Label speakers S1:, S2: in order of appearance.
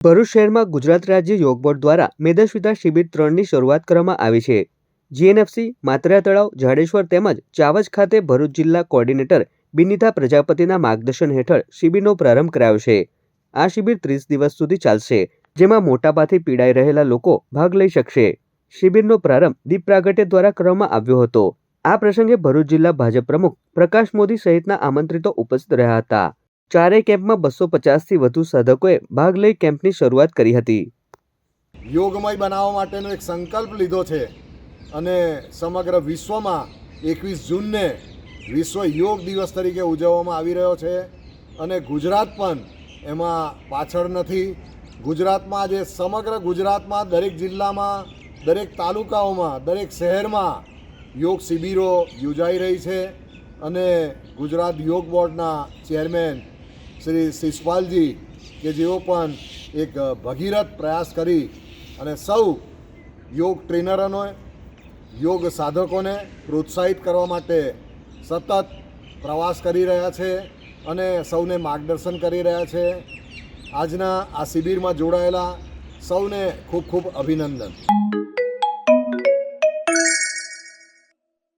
S1: ભરૂચ શહેરમાં ગુજરાત રાજ્ય યોગ બોર્ડ દ્વારા મેદસ્વિતા શિબિર 3ની શરૂઆત કરવામાં આવી છે। જીએનએફસી, માતરા તળાવ, જાડેશ્વર તેમજ ચાવજ ખાતે ભરૂચ જિલ્લા કોર્ડિનેટર બિનિતા પ્રજાપતિના માર્ગદર્શન હેઠળ શિબિરનો પ્રારંભ કરાયો છે। આ શિબિર 30 દિવસ સુધી ચાલશે, જેમાં મોટાપાથી પીડાઈ રહેલા લોકો ભાગ લઈ શકશે। શિબિરનો પ્રારંભ દીપ પ્રાગટ્ય દ્વારા કરવામાં આવ્યો હતો। આ પ્રસંગે ભરૂચ જિલ્લા ભાજપ પ્રમુખ પ્રકાશ મોદી સહિતના આમંત્રિતો ઉપસ્થિત રહ્યા હતા। ચારેય કેમ્પમાં 250થી વધુ સાધકોએ ભાગ લઈ કેમ્પની શરૂઆત કરી હતી।
S2: યોગમય બનાવવા માટેનો એક સંકલ્પ લીધો છે અને સમગ્ર વિશ્વમાં 21 જૂનને વિશ્વ યોગ દિવસ તરીકે ઉજવવામાં આવી રહ્યો છે અને ગુજરાત પણ એમાં પાછળ નથી। ગુજરાતમાં આજે સમગ્ર ગુજરાતમાં દરેક જિલ્લામાં, દરેક તાલુકાઓમાં, દરેક શહેરમાં યોગ શિબિરો યોજાઈ રહી છે અને ગુજરાત યોગ બોર્ડના ચેરમેન શ્રી શિષપાલજી કે જેઓ પણ એક ભગીરથ પ્રયાસ કરી અને સૌ યોગ ટ્રેનરોને, યોગ સાધકોને પ્રોત્સાહિત કરવા માટે સતત પ્રવાસ કરી રહ્યા છે અને સૌને માર્ગદર્શન કરી રહ્યા છે। આજના આ શિબિરમાં જોડાયેલા સૌને ખૂબ ખૂબ અભિનંદન।